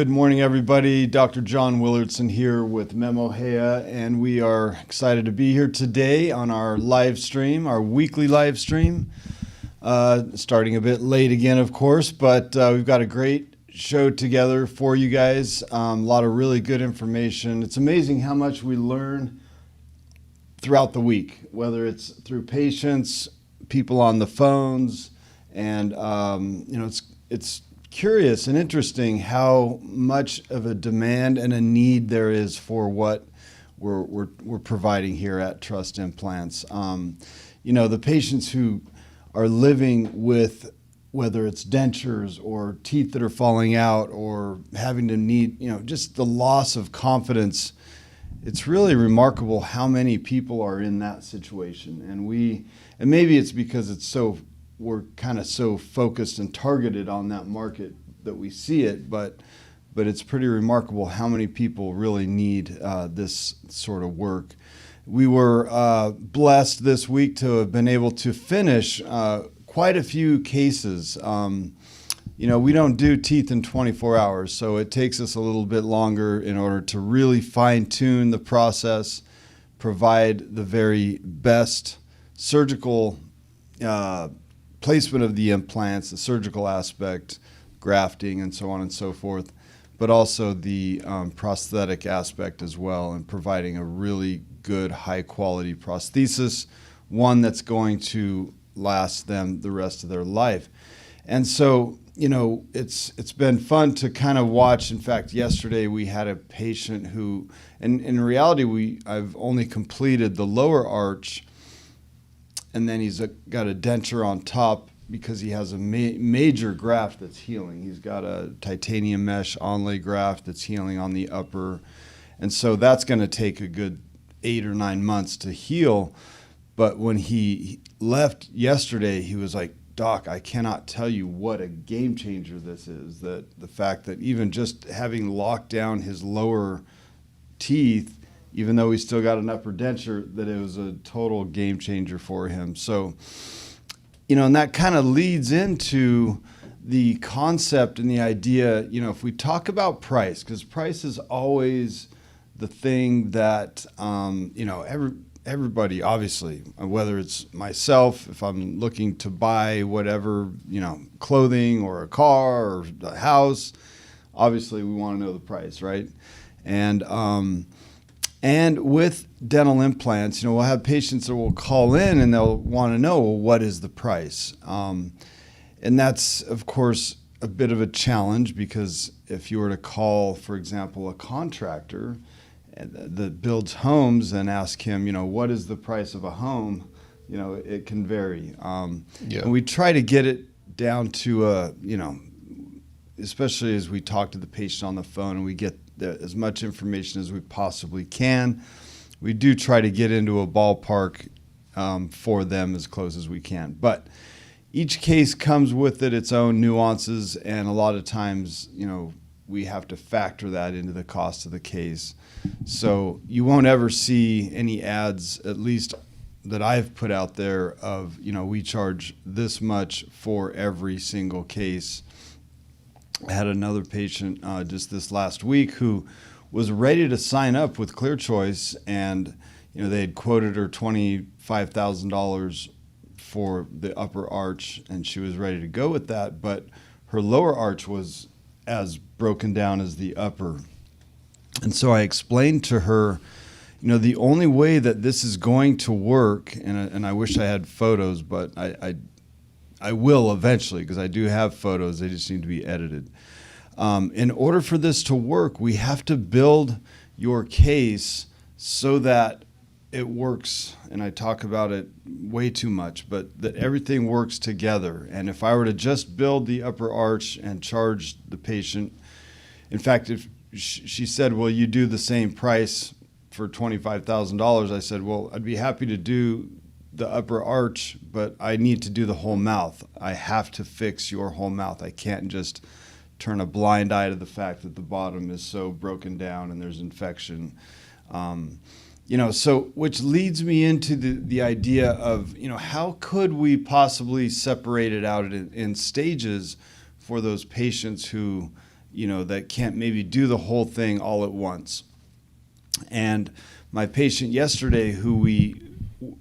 Good morning, everybody. Dr. John Willardsen here with Memo Hea, and we are excited to be here today on our live stream, our weekly live stream. Starting a bit late again, of course, but we've got a great show together for you guys. A lot of really good information. It's amazing how much we learn throughout the week, whether it's through patients, people on the phones, and it's curious and interesting how much of a demand and a need there is for what we're providing here at Trust Implants. The patients who are living with, whether it's dentures or teeth that are falling out or having to need, just the loss of confidence. It's really remarkable how many people are in that situation. And maybe it's because we're kind of so focused and targeted on that market that we see it, but it's pretty remarkable how many people really need this sort of work. We were blessed this week to have been able to finish quite a few cases. We don't do teeth in 24 hours, so it takes us a little bit longer in order to really fine-tune the process, provide the very best surgical placement of the implants, the surgical aspect, grafting, and so on and so forth, but also the prosthetic aspect as well, and providing a really good, high-quality prosthesis, one that's going to last them the rest of their life. And so, it's been fun to kind of watch. In fact, yesterday we had a patient who, and in reality, I've only completed the lower arch, and then he's got a denture on top because he has a major graft that's healing. He's got a titanium mesh onlay graft that's healing on the upper. And so that's going to take a good 8 or 9 months to heal. But when he left yesterday, he was like, "Doc, I cannot tell you what a game changer this is." That the fact that even just having locked down his lower teeth, even though he's still got an upper denture, that it was a total game changer for him. So, and that kind of leads into the concept and the idea, if we talk about price, because price is always the thing that, everybody, obviously, whether it's myself, if I'm looking to buy whatever, clothing or a car or a house, obviously we want to know the price, right? And with dental implants, we'll have patients that will call in and they'll want to know, well, what is the price? And that's, of course, a bit of a challenge, because if you were to call, for example, a contractor that builds homes and ask him, what is the price of a home? It can vary. And we try to get it down to especially as we talk to the patient on the phone and we get as much information as we possibly can. We do try to get into a ballpark for them as close as we can. But each case comes with its own nuances, and a lot of times, we have to factor that into the cost of the case. So you won't ever see any ads, at least that I've put out there, of, we charge this much for every single case. I had another patient just this last week who was ready to sign up with ClearChoice, and they had quoted her $25,000 for the upper arch, and she was ready to go with that, but her lower arch was as broken down as the upper. And so I explained to her, the only way that this is going to work, and I wish I had photos, but I will eventually, because I do have photos. They just need to be edited. In order for this to work, we have to build your case so that it works. And I talk about it way too much, but that everything works together. And if I were to just build the upper arch and charge the patient, in fact, if she said, "Will you do the same price for $25,000?" I said, "Well, I'd be happy to do the upper arch, but I need to do the whole mouth. I have to fix your whole mouth. I can't just turn a blind eye to the fact that the bottom is so broken down and there's infection." So which leads me into the idea of, how could we possibly separate it out in stages for those patients who, that can't maybe do the whole thing all at once. And my patient yesterday, who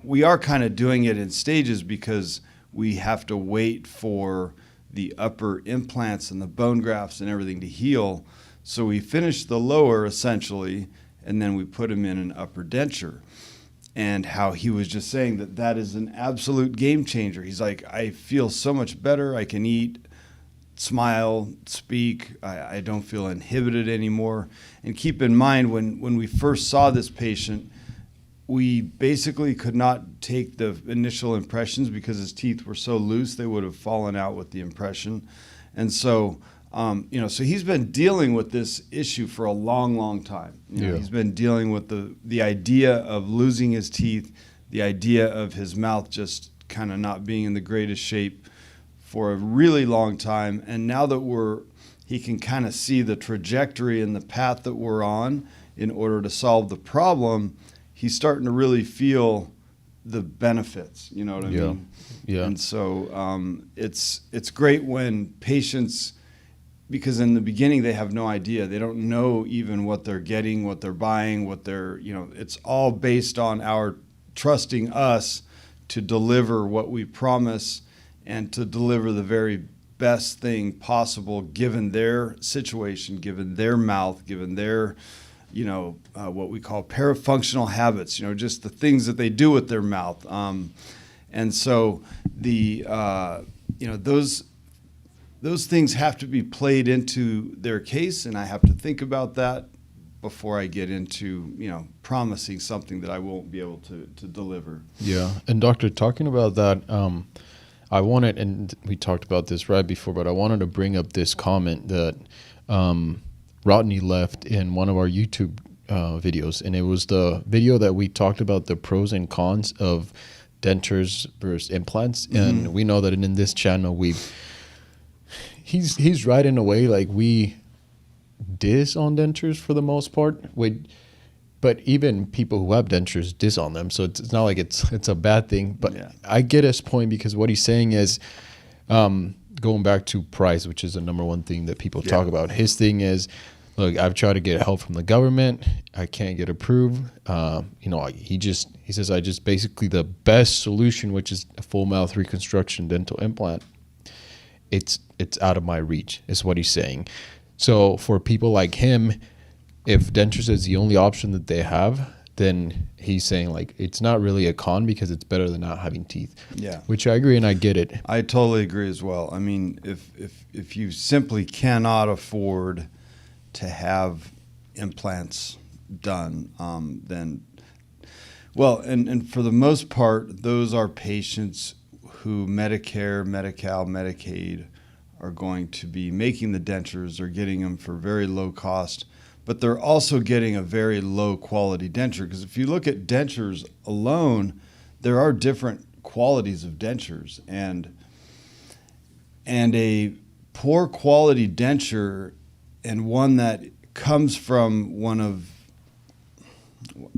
we are kind of doing it in stages because we have to wait for the upper implants and the bone grafts and everything to heal. So we finished the lower essentially, and then we put him in an upper denture. And how he was just saying that is an absolute game changer. He's like, I feel so much better. I can eat, smile, speak. I don't feel inhibited anymore. And keep in mind, when we first saw this patient, we basically could not take the initial impressions because his teeth were so loose, they would have fallen out with the impression. And so, so he's been dealing with this issue for a long, long time. He's been dealing with the idea of losing his teeth, the idea of his mouth just kind of not being in the greatest shape for a really long time. And now that he can kind of see the trajectory and the path that we're on in order to solve the problem, he's starting to really feel the benefits, you know what I mean? Yeah. And so it's great when patients, because in the beginning they have no idea. They don't know even what they're getting, what they're buying, it's all based on our trusting us to deliver what we promise and to deliver the very best thing possible given their situation, given their mouth, given their what we call parafunctional habits, just the things that they do with their mouth. And so those things have to be played into their case, and I have to think about that before I get into, promising something that I won't be able to deliver. Yeah. And doctor, talking about that, I wanted, and we talked about this right before, but I wanted to bring up this comment that Rodney left in one of our YouTube videos, and it was the video that we talked about the pros and cons of dentures versus implants. Mm-hmm. And we know that in this channel he's right in a way, like we diss on dentures for the most part, but even people who have dentures diss on them, so it's not like it's a bad thing. But yeah. I get his point, because what he's saying is going back to price, which is the number one thing that people talk about. His thing is, look, I've tried to get help from the government. I can't get approved. He says, I just basically the best solution, which is a full mouth reconstruction dental implant. It's out of my reach, is what he's saying. So for people like him, if dentures is the only option that they have, then he's saying like it's not really a con because it's better than not having teeth. Yeah, which I agree and I get it. I totally agree as well. I mean, if you simply cannot afford to have implants done, then and for the most part, those are patients who Medicare, Medi-Cal, Medicaid are going to be making the dentures or getting them for very low cost. But they're also getting a very low quality denture, because if you look at dentures alone, there are different qualities of dentures, and a poor quality denture and one that comes from one of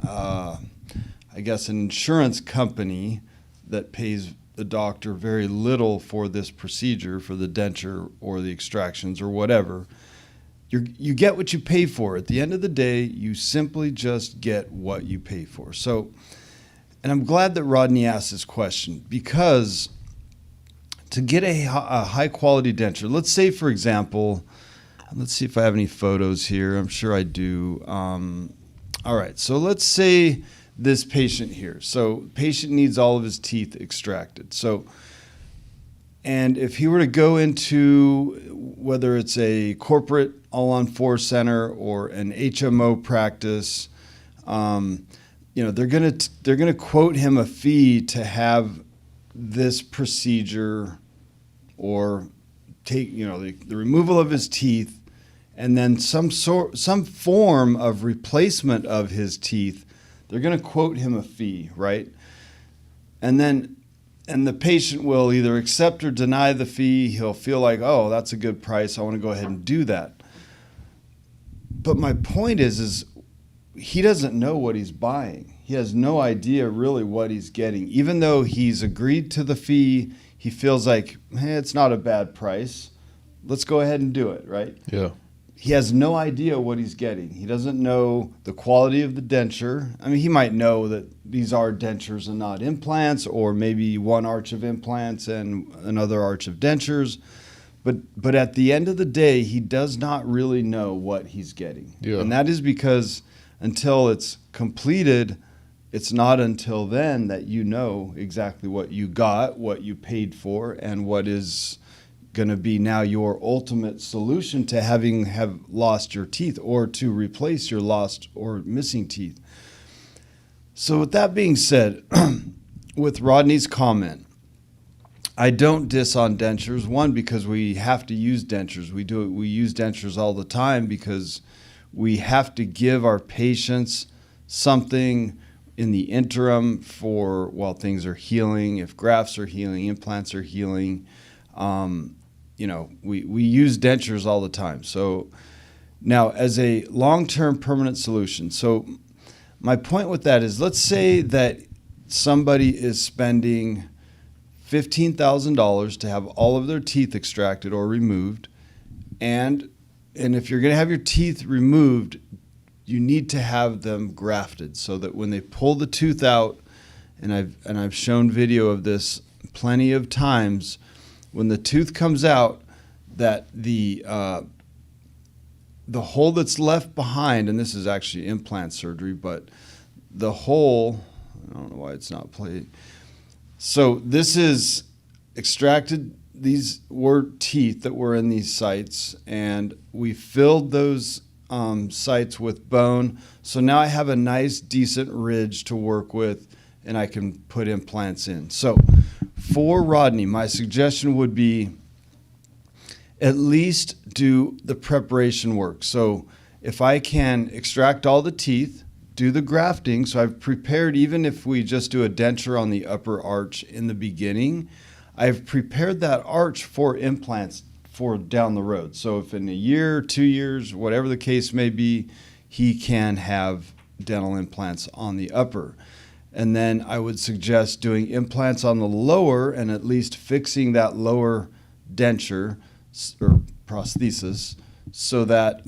I guess an insurance company that pays the doctor very little for this procedure, for the denture or the extractions or whatever. You get what you pay for. At the end of the day, you simply just get what you pay for. So, and I'm glad that Rodney asked this question, because to get a high quality denture, let's say, for example, let's see if I have any photos here. I'm sure I do. All right, so let's say this patient here. So patient needs all of his teeth extracted. So, and if he were to go into, whether it's a corporate all-on-4 center or an HMO practice, they're gonna quote him a fee to have this procedure, or take the removal of his teeth, and then some form of replacement of his teeth. They're gonna quote him a fee, right? And the patient will either accept or deny the fee. He'll feel like, oh, that's a good price, I want to go ahead and do that. But my point is he doesn't know what he's buying. He has no idea really what he's getting. Even though he's agreed to the fee, he feels like, hey, it's not a bad price. Let's go ahead and do it, right? Yeah. he has no idea what he's getting. He doesn't know the quality of the denture. I mean, he might know that these are dentures and not implants, or maybe one arch of implants and another arch of dentures. But at the end of the day, he does not really know what he's getting. Yeah. And that is because until it's completed, it's not until then that you know exactly what you got, what you paid for, and what is going to be now your ultimate solution to have lost your teeth, or to replace your lost or missing teeth. So with that being said, with Rodney's comment, I don't diss on dentures. One, because we have to use dentures. We use dentures all the time because we have to give our patients something in the interim for while things are healing. If grafts are healing, implants are healing, we use dentures all the time. So now, as a long-term permanent solution, so my point with that is, let's say that somebody is spending $15,000 to have all of their teeth extracted or removed, and if you're going to have your teeth removed, you need to have them grafted so that when they pull the tooth out, and I've shown video of this plenty of times, when the tooth comes out, that the hole that's left behind, and this is actually implant surgery, but the hole, I don't know why it's not playing. So this is extracted. These were teeth that were in these sites, and we filled those sites with bone. So now I have a nice, decent ridge to work with, and I can put implants in. So for Rodney, my suggestion would be at least do the preparation work. So if I can extract all the teeth, do the grafting. So I've prepared, even if we just do a denture on the upper arch in the beginning, I've prepared that arch for implants for down the road. So if in a year, 2 years, whatever the case may be, he can have dental implants on the upper. And then I would suggest doing implants on the lower and at least fixing that lower denture or prosthesis, so that,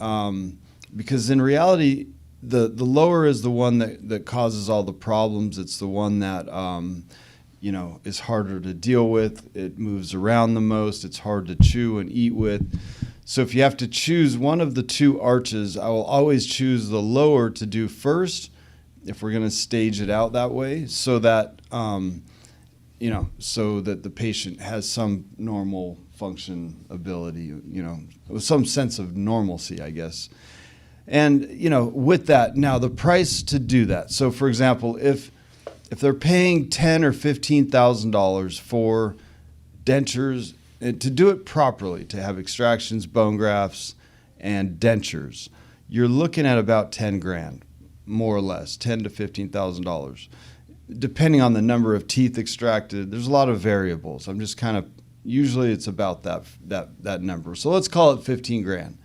because in reality, the lower is the one that causes all the problems. It's the one that is harder to deal with. It moves around the most. It's hard to chew and eat with. So if you have to choose one of the two arches, I will always choose the lower to do first, if we're going to stage it out that way, so that so that the patient has some normal function ability, with some sense of normalcy, I guess. And with that, now the price to do that. So for example, if they're paying $10,000 or $15,000 for dentures, to do it properly, to have extractions, bone grafts, and dentures, you're looking at about $10,000, more or less, $10,000 to $15,000, depending on the number of teeth extracted. There's a lot of variables. I'm just usually it's about that number. So let's call it $15,000.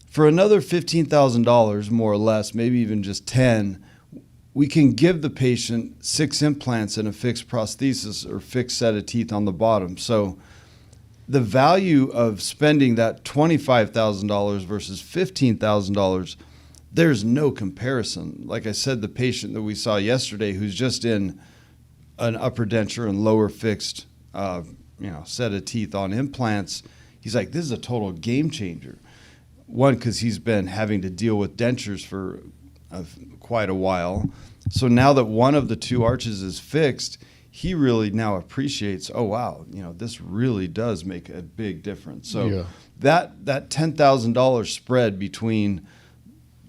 For another $15,000, more or less, maybe even just 10, we can give the patient 6 implants and a fixed prosthesis or fixed set of teeth on the bottom. So the value of spending that $25,000 versus $15,000, there's no comparison. Like I said, the patient that we saw yesterday, who's just in an upper denture and lower fixed set of teeth on implants, he's like, this is a total game changer. One, because he's been having to deal with dentures for quite a while. So now that one of the two arches is fixed, he really now appreciates, oh, wow, this really does make a big difference. So yeah. that $10,000 spread between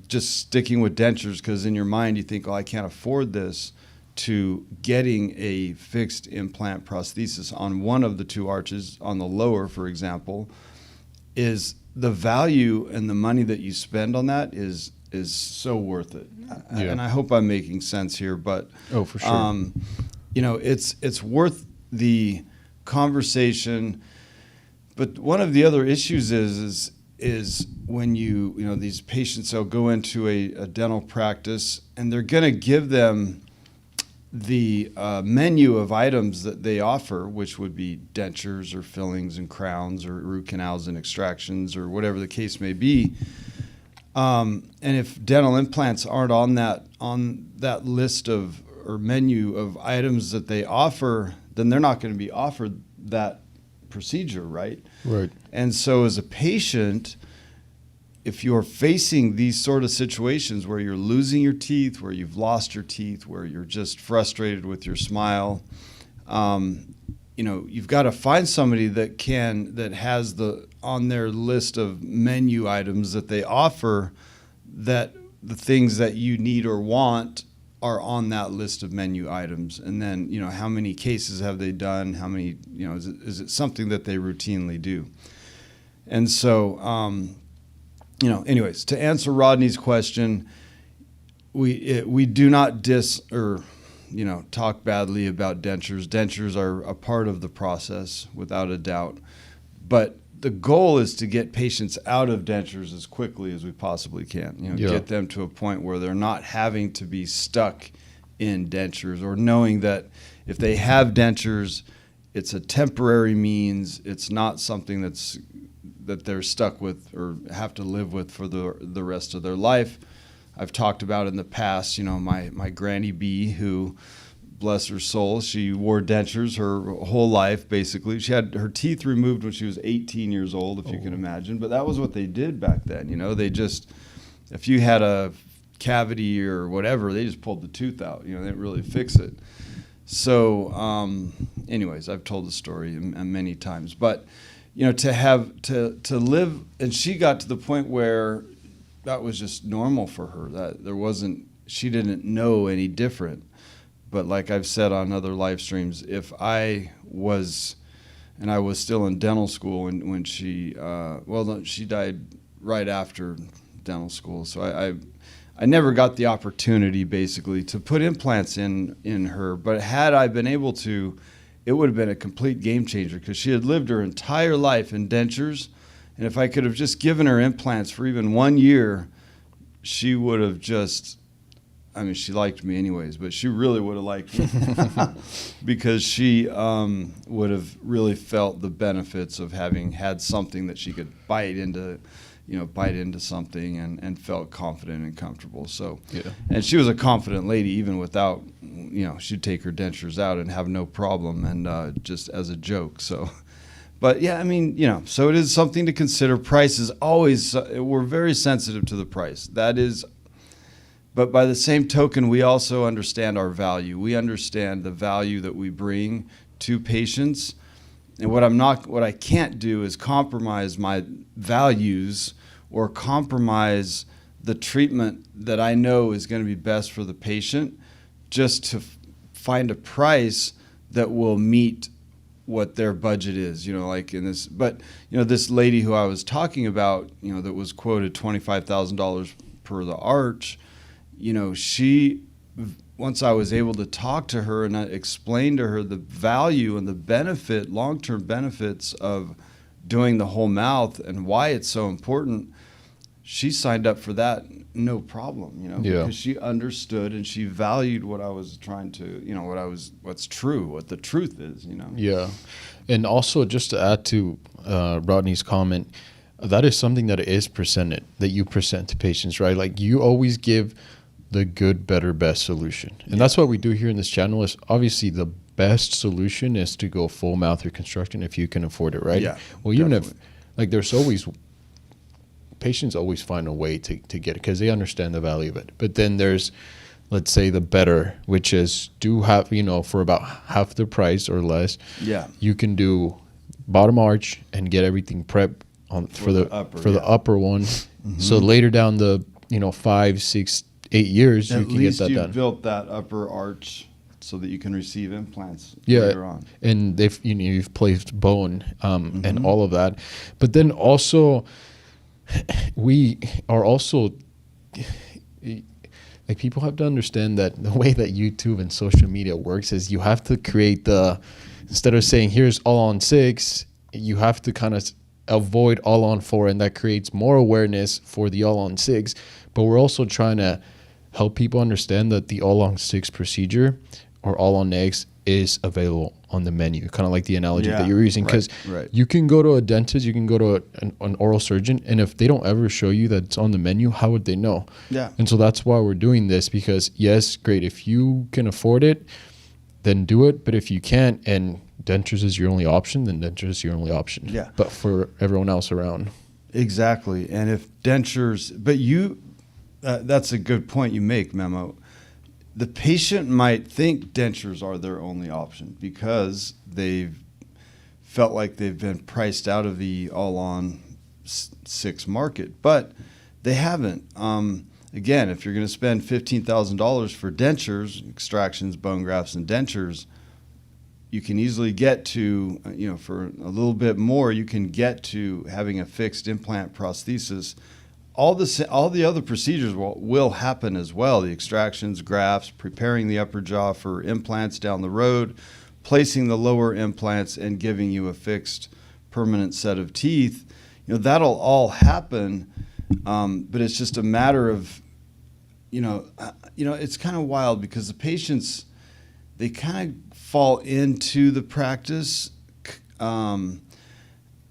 just sticking with dentures, because in your mind you think, oh, I can't afford this, to getting a fixed implant prosthesis on one of the two arches, on the lower, for example, is the value and the money that you spend on that is so worth it. Yeah. And I hope I'm making sense here, but oh, for sure. It's worth the conversation. But one of the other issues is when these patients will go into a dental practice, and they're going to give them the menu of items that they offer, which would be dentures or fillings and crowns or root canals and extractions or whatever the case may be. And if dental implants aren't on that list of or menu of items that they offer, then they're not going to be offered that procedure, right? Right. And so as a patient, if you're facing these sort of situations where you're losing your teeth, where you've lost your teeth, where you're just frustrated with your smile, you've got to find somebody that has on their list of menu items that they offer, that the things that you need or want are on that list of menu items. And then, how many cases have they done? How many, is it something that they routinely do? And so, anyways, to answer Rodney's question, we do not talk badly about dentures. Dentures are a part of the process, without a doubt. But the goal is to get patients out of dentures as quickly as we possibly can. Get them to a point where they're not having to be stuck in dentures, or knowing that if they have dentures, it's a temporary means. It's not something that they're stuck with or have to live with for the rest of their life. I've talked about in the past, my Granny B, who, bless her soul, she wore dentures her whole life, basically. She had her teeth removed when she was 18 years old, if you can imagine. But that was what they did back then. They just, if you had a cavity or whatever, they just pulled the tooth out. They didn't really fix it. So anyways, I've told the story many times. But, to live, and she got to the point where that was just normal for her. That she didn't know any different. But like I've said on other live streams, if I was still in dental school when she, she died right after dental school. So I never got the opportunity, basically, to put implants in her. But had I been able to, it would have been a complete game changer, because she had lived her entire life in dentures. And if I could have just given her implants for even 1 year, she would have just... she liked me anyways, but she really would have liked me because she would have really felt the benefits of having had something that she could bite into something and felt confident and comfortable. So, and she was a confident lady even without, she'd take her dentures out and have no problem, and just as a joke. So, but yeah, so it is something to consider. Price is always, we're very sensitive to the price. That is. But by the same token, we also understand our value. We understand the value that we bring to patients. And what I can't do is compromise my values or compromise the treatment that I know is going to be best for the patient, just to find a price that will meet what their budget is, like in this. But, this lady who I was talking about, that was quoted $25,000 per the arch, she, once I was able to talk to her and I explained to her the value and the long-term benefits of doing the whole mouth and why it's so important, she signed up for that, no problem, because she understood and she valued what I was trying to, what's true, what the truth is, Yeah. And also, just to add to Rodney's comment, that is something that is presented, that you present to patients, right? Like, you always give the good, better, best solution. And that's what we do here in this channel. Is obviously the best solution is to go full mouth reconstruction if you can afford it, right? Yeah. Well, even if, there's always, patients always find a way to get it because they understand the value of it. But then there's, let's say, the better, which is for about half the price or less, you can do bottom arch and get everything prepped for the upper one. Mm-hmm. So later down the 5, 6, 8 years, you can get that done. At least you've built that upper arch so that you can receive implants later on. And you've placed bone and all of that. But then also, we are also, people have to understand that the way that YouTube and social media works is you have to create instead of saying here's all on 6, you have to kind of avoid all on 4, and that creates more awareness for the all on 6. But we're also trying to help people understand that the all on 6 procedure or all on eggs is available on the menu, kind of like the analogy that you're using, because right. you can go to a dentist, you can go to an oral surgeon, and if they don't ever show you that it's on the menu, how would they know? Yeah. And so that's why we're doing this, because yes, great, if you can afford it, then do it. But if you can't, and dentures is your only option, then dentures is your only option. Yeah. But for everyone else around. Exactly. And if dentures, but that's a good point you make, Memo. The patient might think dentures are their only option because they've felt like they've been priced out of the all-on 6 market, but they haven't. Again, if you're going to spend $15,000 for dentures, extractions, bone grafts, and dentures, you can easily get to, for a little bit more, you can get to having a fixed implant prosthesis. All the other procedures will happen as well. The extractions, grafts, preparing the upper jaw for implants down the road, placing the lower implants, and giving you a fixed permanent set of teeth. That'll all happen, but it's just a matter of, it's kind of wild because the patients, they kind of fall into the practice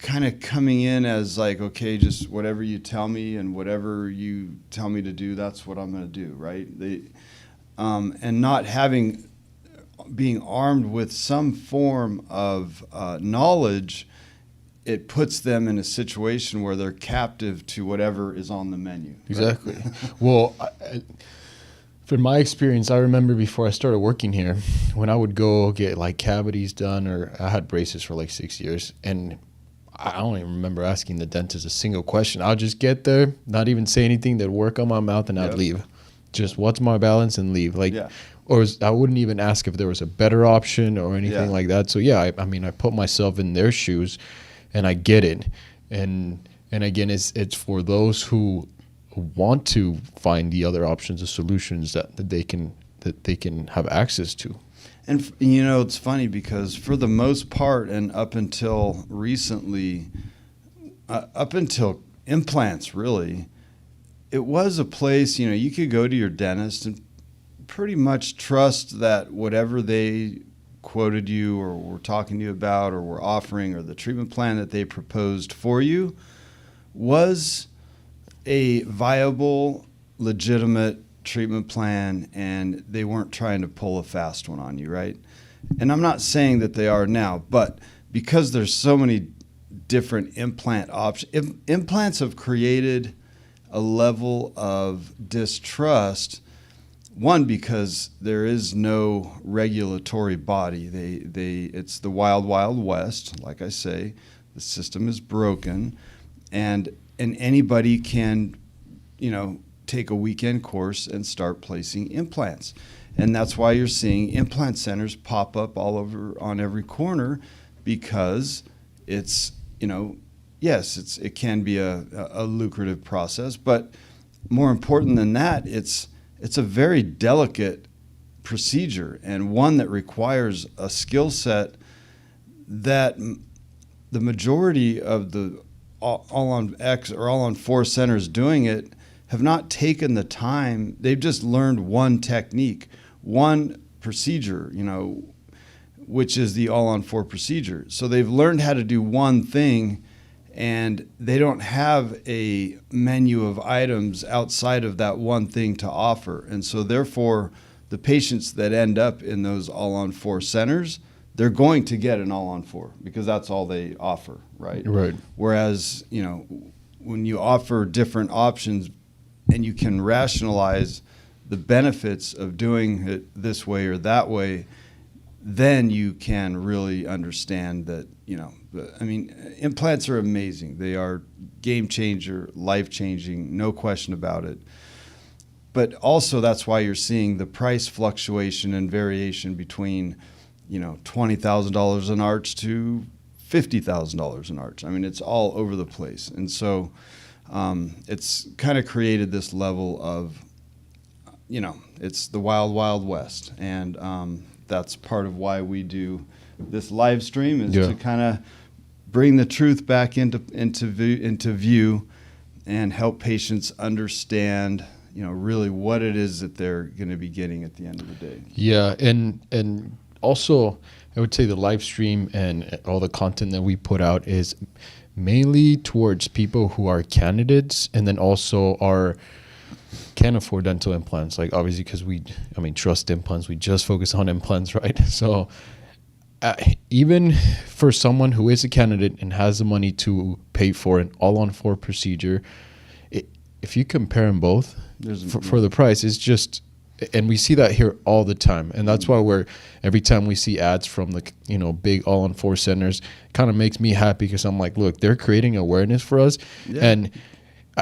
kind of coming in as like, okay, just whatever you tell me and whatever you tell me to do, that's what I'm going to do, right? And not being armed with some form of knowledge, it puts them in a situation where they're captive to whatever is on the menu. Exactly. Right? Well, from my experience, I remember before I started working here, when I would go get like cavities done, or I had braces for like 6 years, and I don't even remember asking the dentist a single question. I'll just get there, not even say anything, they'd work on my mouth, and I'd leave. Just what's my balance and leave. Or I wouldn't even ask if there was a better option or anything like that. So I mean, I put myself in their shoes, and I get it. And again, it's for those who want to find the other options, the solutions that they can have access to. And it's funny because for the most part, and up until recently, up until implants really, it was a place, you could go to your dentist and pretty much trust that whatever they quoted you or were talking to you about or were offering, or the treatment plan that they proposed for you, was a viable, legitimate treatment plan, and they weren't trying to pull a fast one on you, right? And I'm not saying that they are now, but because there's so many different implant options, implants have created a level of distrust. One, because there is no regulatory body. It's the wild, wild west. Like I say, the system is broken, and anybody can, take a weekend course and start placing implants. And that's why you're seeing implant centers pop up all over on every corner, because it's, yes, it can be a lucrative process, but more important than that, it's a very delicate procedure, and one that requires a skill set that the majority of the all on X or all on 4 centers doing it have not taken the time. They've just learned one technique, one procedure, which is the all on 4 procedure. So they've learned how to do one thing, and they don't have a menu of items outside of that one thing to offer. And so therefore, the patients that end up in those all on 4 centers, they're going to get an all on 4 because that's all they offer, right? Right. Whereas, when you offer different options and you can rationalize the benefits of doing it this way or that way, then you can really understand that, implants are amazing. They are game changer, life changing, no question about it. But also that's why you're seeing the price fluctuation and variation between, $20,000 an arch to $50,000 an arch. I mean, it's all over the place. And so it's kind of created this level of, it's the wild, wild west. And that's part of why we do this live stream, is to kind of bring the truth back into view and help patients understand, really what it is that they're going to be getting at the end of the day. Yeah, and also I would say the live stream and all the content that we put out is mainly towards people who are candidates and then also can't afford dental implants. Like obviously because trust implants, we just focus on implants, right? So even for someone who is a candidate and has the money to pay for an all-on-4 procedure, if you compare them both for the price, it's just, and we see that here all the time, and that's why every time we see ads from the big all-on-4 centers, kind of makes me happy because I'm like, look, they're creating awareness for us, and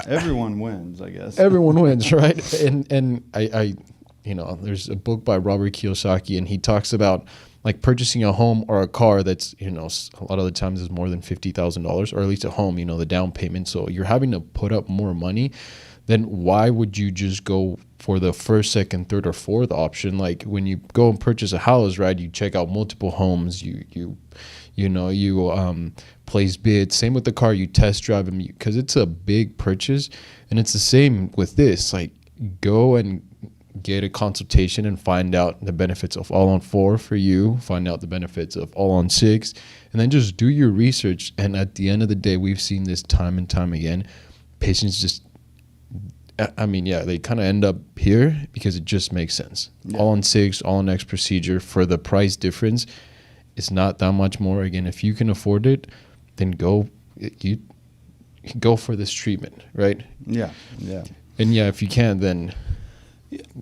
everyone wins, I guess. Everyone wins, right? And I there's a book by Robert Kiyosaki, and he talks about like purchasing a home or a car that's, a lot of the times is more than $50,000, or at least a home, the down payment. So you're having to put up more money. Then why would you just go for the first, second, third, or fourth option? Like when you go and purchase a house, right? You check out multiple homes. You place bids. Same with the car. You test drive them because it's a big purchase, and it's the same with this. Like go and get a consultation and find out the benefits of all-on-4 for you. Find out the benefits of all-on-6, and then just do your research. And at the end of the day, we've seen this time and time again. Patients just, they kind of end up here because it just makes sense. Yeah. All-on-6, all-on-X procedure for the price difference. It's not that much more. Again, if you can afford it, then go for this treatment, right? Yeah. And if you can, then.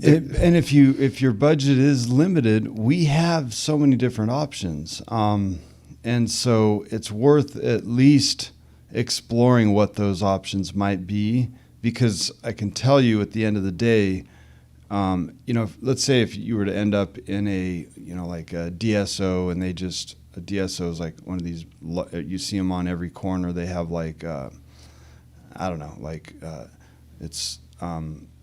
And if your budget is limited, we have so many different options, and so it's worth at least exploring what those options might be. Because I can tell you, at the end of the day, let's say if you were to end up in a like a DSO, and a DSO is like one of these, you see them on every corner. They have like it's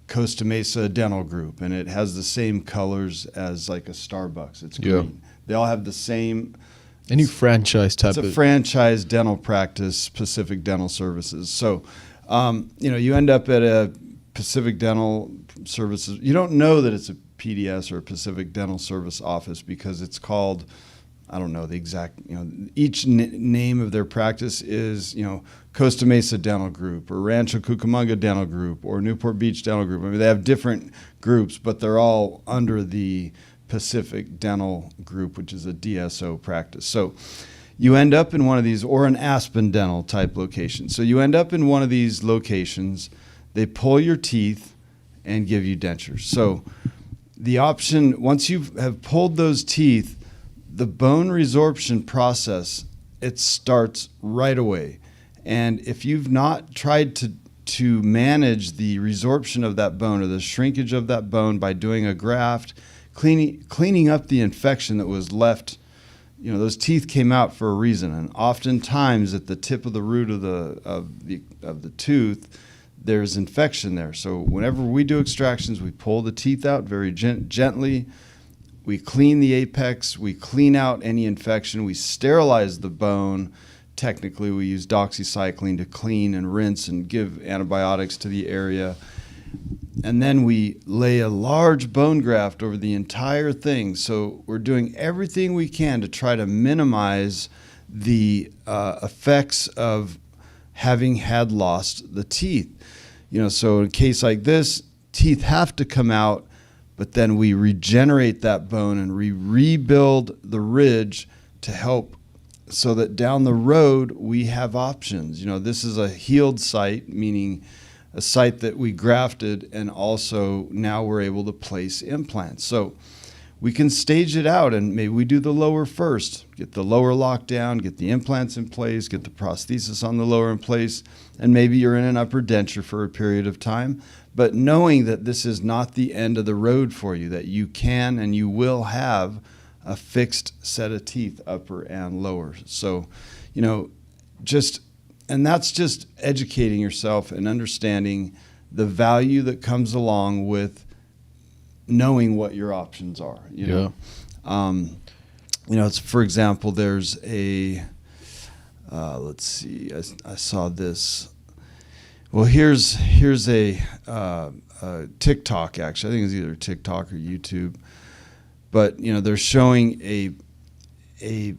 Costa Mesa Dental Group, and it has the same colors as like a Starbucks. It's green. Yeah. They all have the same. Any franchise type. It's a franchise dental practice, Pacific Dental Services. So, you end up at a Pacific Dental Services. You don't know that it's a PDS or a Pacific Dental Service office because it's called, I don't know the exact, each name of their practice is, Costa Mesa Dental Group or Rancho Cucamonga Dental Group or Newport Beach Dental Group. They have different groups, but they're all under the Pacific Dental Group, which is a DSO practice. So you end up in one of these, or an Aspen Dental type location. So you end up in one of these locations, they pull your teeth and give you dentures. So the option, once you have pulled those teeth, the bone resorption process, it starts right away. And if you've not tried to manage the resorption of that bone or the shrinkage of that bone by doing a graft, cleaning up the infection that was left, those teeth came out for a reason. And oftentimes at the tip of the root of the tooth, there's infection there. So whenever we do extractions, we pull the teeth out very gently. We clean the apex, we clean out any infection, we sterilize the bone. Technically, we use doxycycline to clean and rinse and give antibiotics to the area. And then we lay a large bone graft over the entire thing. So we're doing everything we can to try to minimize the effects of having had lost the teeth. So in a case like this, teeth have to come out, but then we regenerate that bone and we rebuild the ridge to help so that down the road we have options. This is a healed site, meaning a site that we grafted, and also now we're able to place implants. So we can stage it out, and maybe we do the lower first, get the lower locked down, get the implants in place, get the prosthesis on the lower in place, and maybe you're in an upper denture for a period of time. But knowing that this is not the end of the road for you, that you can and you will have a fixed set of teeth, upper and lower. So, and that's just educating yourself and understanding the value that comes along with knowing what your options are. It's, for example, there's a, let's see, I saw this. Well, here's a TikTok, actually. I think it's either TikTok or YouTube. But, they're showing a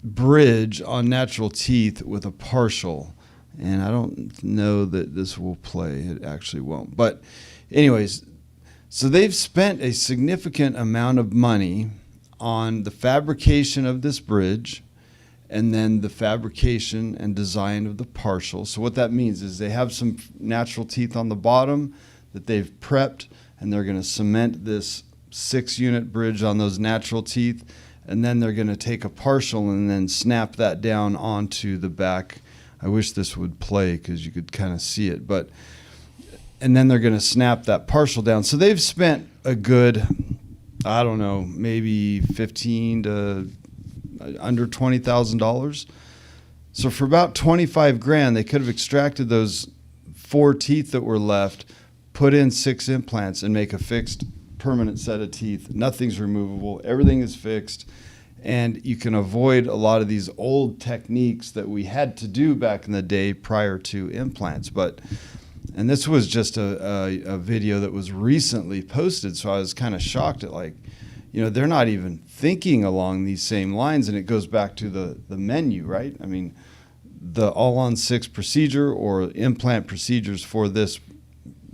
bridge on natural teeth with a partial. And I don't know that this will play. It actually won't. But anyways, so they've spent a significant amount of money on the fabrication of this bridge and then the fabrication and design of the partial. So what that means is they have some natural teeth on the bottom that they've prepped, and they're going to cement this 6-unit bridge on those natural teeth, and then they're going to take a partial and then snap that down onto the back. I wish this would play because you could kind of see it, and then they're going to snap that partial down. So they've spent a good, I don't know, maybe $15,000 to under $20,000. So for about $25,000, they could have extracted those 4 teeth that were left, put in 6 implants, and make a fixed permanent set of teeth. Nothing's removable. Everything is fixed. And you can avoid a lot of these old techniques that we had to do back in the day prior to implants. And this was just a video that was recently posted, so I was kind of shocked at, they're not even thinking along these same lines, and it goes back to the menu, right? I mean, the all-on-6 procedure or implant procedures for this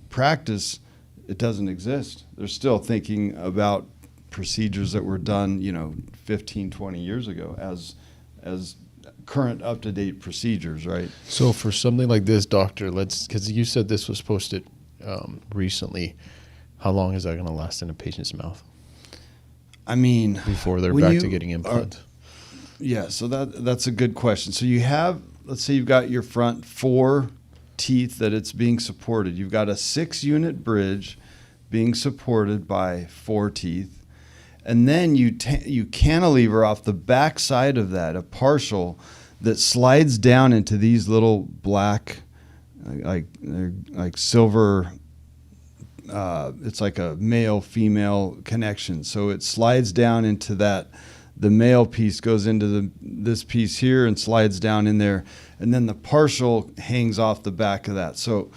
practice, it doesn't exist. They're still thinking about procedures that were done, 15, 20 years ago as current up-to-date procedures, right? So for something like this, doctor, because you said this was posted recently, how long is that going to last in a patient's mouth? I mean, before they're back to getting implants. Yeah, so that's a good question. So you have, let's say you've got your front 4 teeth that it's being supported. You've got a 6-unit bridge being supported by 4 teeth. And then you cantilever off the back side of that, a partial that slides down into these little black, like silver, it's like a male-female connection. So it slides down into that. The male piece goes into this piece here and slides down in there. And then the partial hangs off the back of that. So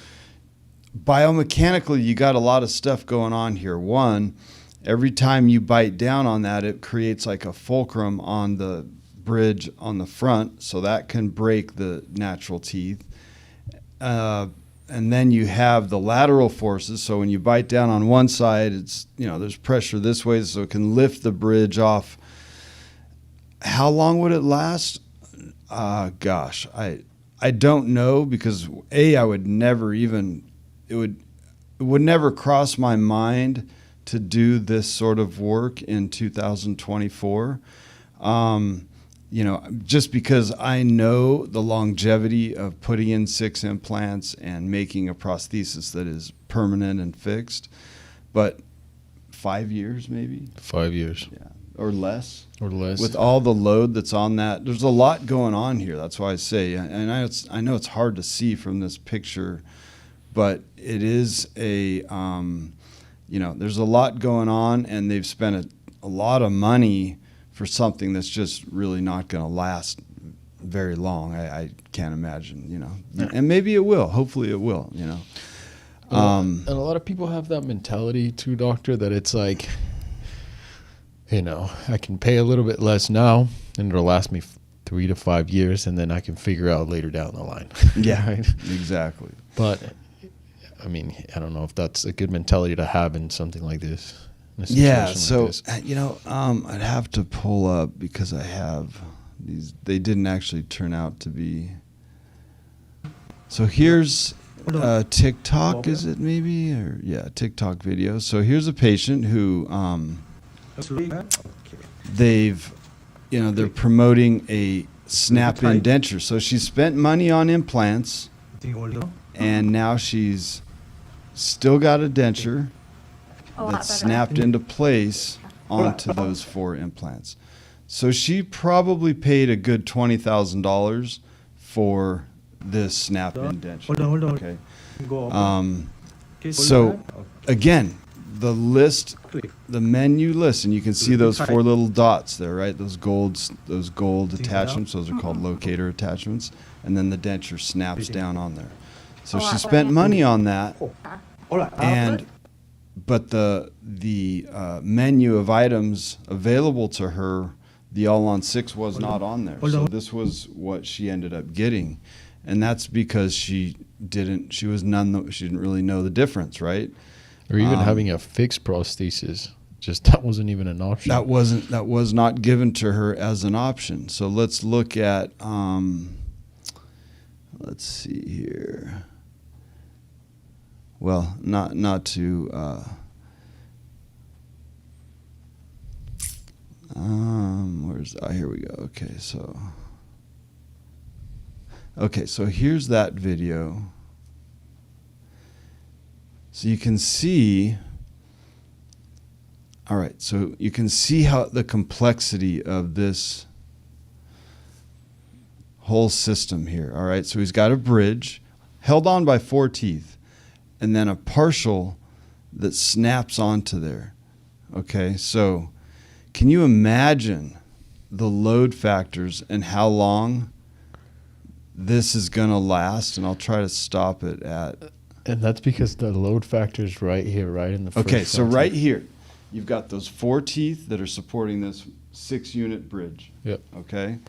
biomechanically, you got a lot of stuff going on here. One, every time you bite down on that, it creates like a fulcrum on the bridge on the front, so that can break the natural teeth. And then you have the lateral forces. So when you bite down on one side, it's, there's pressure this way, so it can lift the bridge off. How long would it last? Gosh, I don't know, because I would never even, it would never cross my mind to do this sort of work in 2024. Just because I know the longevity of putting in 6 implants and making a prosthesis that is permanent and fixed. But 5 years maybe? 5 years. Yeah. Or less. Or less. With all the load that's on that. There's a lot going on here. That's why I say, and I know it's hard to see from this picture, but it is there's a lot going on, and they've spent a lot of money for something that's just really not going to last very long. I can't imagine, and maybe it will. Hopefully it will, And a lot of people have that mentality too, doctor, that it's like, I can pay a little bit less now and it'll last me 3 to 5 years, and then I can figure out later down the line. Yeah, right? Exactly. But I mean, I don't know if that's a good mentality to have in something like this. Yeah, so, I'd have to pull up, because I have these. They didn't actually turn out to be. So here's TikTok, is it maybe? Or yeah, TikTok video. So here's a patient who they're promoting a snap-in denture. So she spent money on implants, and now she's still got a denture that's snapped into place onto those 4 implants. So she probably paid a good $20,000 for this snap-in denture. Hold on. Okay. So again, the menu list, and you can see those 4 little dots there, right? Those gold attachments. Those are called locator attachments, and then the denture snaps down on there. So she spent money on that, But the menu of items available to her, the All-on-6 was not on there. So this was what she ended up getting, and that's because she didn't really know the difference, right? Or even having a fixed prosthesis, just that wasn't even an option. That was not given to her as an option. So let's look at let's see here. Well, not to here we go. Okay, so here's that video. So you can see, all right, so you can see how the complexity of this whole system here. All right, so he's got a bridge held on by 4 teeth and then a partial that snaps onto there. Okay, so can you imagine the load factors and how long this is going to last? And I'll try to stop it at... And that's because the load factor is right here, right in the first Okay, so right here, you've got those 4 teeth that are supporting this 6-unit bridge. Yep. Okay?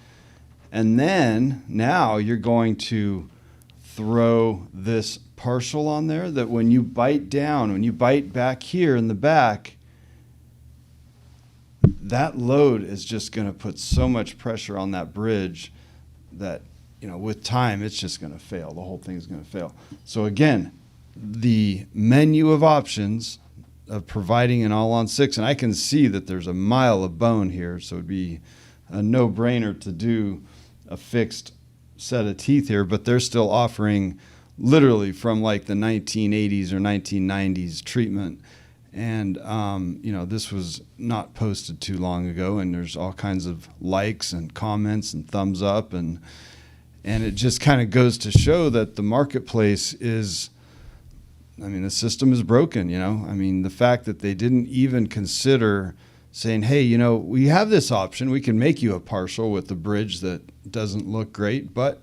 And then now you're going to throw this partial on there that when you bite down, when you bite back here in the back, that load is just going to put so much pressure on that bridge that, with time, it's just going to fail. The whole thing is going to fail. So again, the menu of options of providing an all-on-6, and I can see that there's a mile of bone here, so it'd be a no-brainer to do a fixed set of teeth here, but they're still offering literally from like the 1980s or 1990s treatment. And, this was not posted too long ago, and there's all kinds of likes and comments and thumbs up, and it just kind of goes to show that the marketplace is, the system is broken, the fact that they didn't even consider saying, hey, we have this option. We can make you a partial with the bridge that doesn't look great, but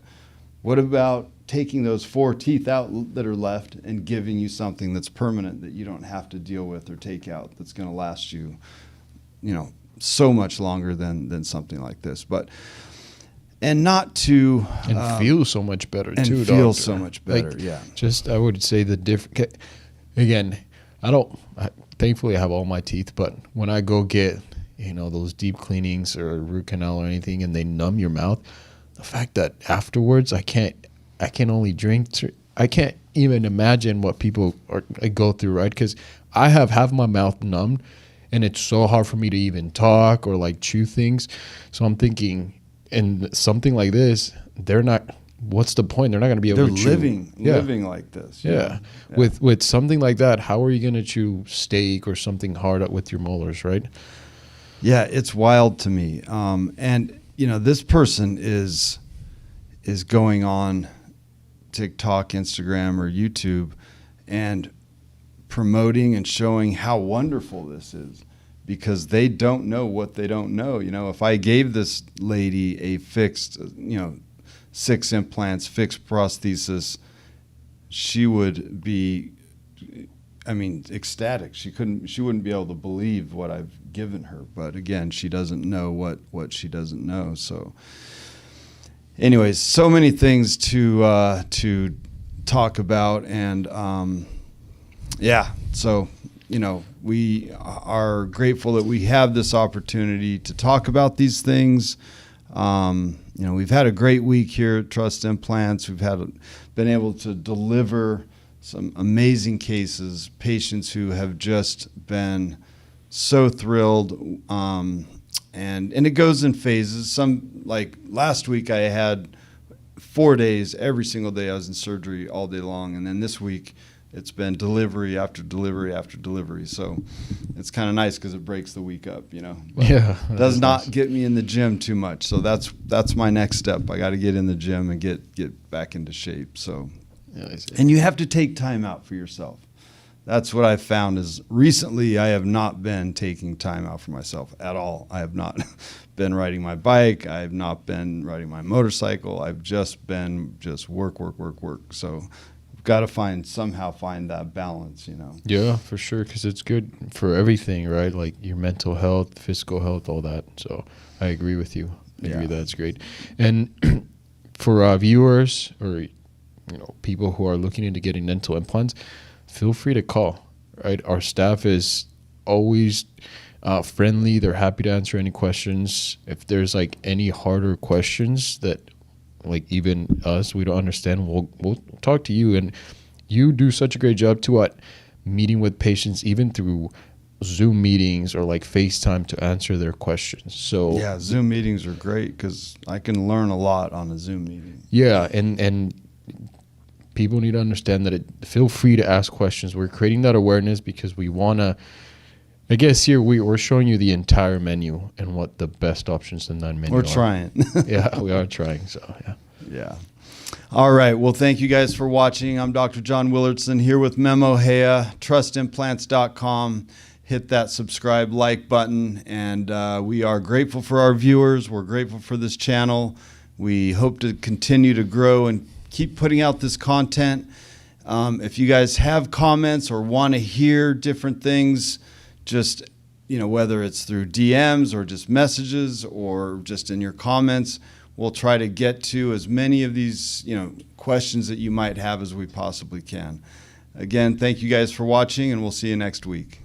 what about taking those 4 teeth out that are left and giving you something that's permanent that you don't have to deal with or take out, that's going to last you, so much longer than something like this. And not to... And feel so much better, and too, feel doctor. so much better, Like, yeah. Just, I would say the different... Again, thankfully I have all my teeth, but when I go get, those deep cleanings or root canal or anything and they numb your mouth, the fact that afterwards I can only drink... I can't even imagine what people go through, right? Because I have my mouth numbed, and it's so hard for me to even talk or, chew things. So I'm thinking... And something like this, they're not. What's the point? They're not going to be able to chew. They're living like this. Yeah. With something like that, how are you going to chew steak or something hard with your molars, right? Yeah, it's wild to me. And this person is going on TikTok, Instagram, or YouTube, and promoting and showing how wonderful this is. Because they don't know what they don't know. If I gave this lady a fixed, 6 implants, fixed prosthesis, she would be, ecstatic. She wouldn't be able to believe what I've given her. But again, she doesn't know what she doesn't know. So, anyways, so many things to talk about, and so. We are grateful that we have this opportunity to talk about these things. We've had a great week here at Trust Implants. We've been able to deliver some amazing cases, patients who have just been so thrilled. And it goes in phases. Some, like last week, I had 4 days, every single day I was in surgery all day long. And then this week, it's been delivery after delivery after delivery. So it's kind of nice because it breaks the week up, But yeah. Does not get me in the gym too much. So that's my next step. I got to get in the gym and get back into shape. So, and you have to take time out for yourself. That's what I've found is recently I have not been taking time out for myself at all. I have not been riding my bike. I have not been riding my motorcycle. I've just been work. So got to somehow find that balance, you know. Yeah, for sure, because it's good for everything, right? Like your mental health, physical health, all that. So I agree with you. I agree that's great. And for viewers or people who are looking into getting dental implants, feel free to call. Right, our staff is always friendly. They're happy to answer any questions. If there's like any harder questions that like even us we don't understand, we'll talk to you. And you do such a great job too at meeting with patients, even through Zoom meetings or like FaceTime, to answer their questions. So yeah, Zoom meetings are great because I can learn a lot on a Zoom meeting. Yeah, and people need to understand that feel free to ask questions. We're creating that awareness because we want to, I guess here we're showing you the entire menu and what the best options in that menu are. We're trying. Yeah, we are trying. So, yeah. Yeah. All right. Well, thank you guys for watching. I'm Dr. John Willardsen here with Memo Hea, trustimplants.com. Hit that subscribe, like button. And we are grateful for our viewers. We're grateful for this channel. We hope to continue to grow and keep putting out this content. If you guys have comments or want to hear different things, just, whether it's through DMs or just messages or just in your comments, we'll try to get to as many of these, questions that you might have as we possibly can. Again, thank you guys for watching, and we'll see you next week.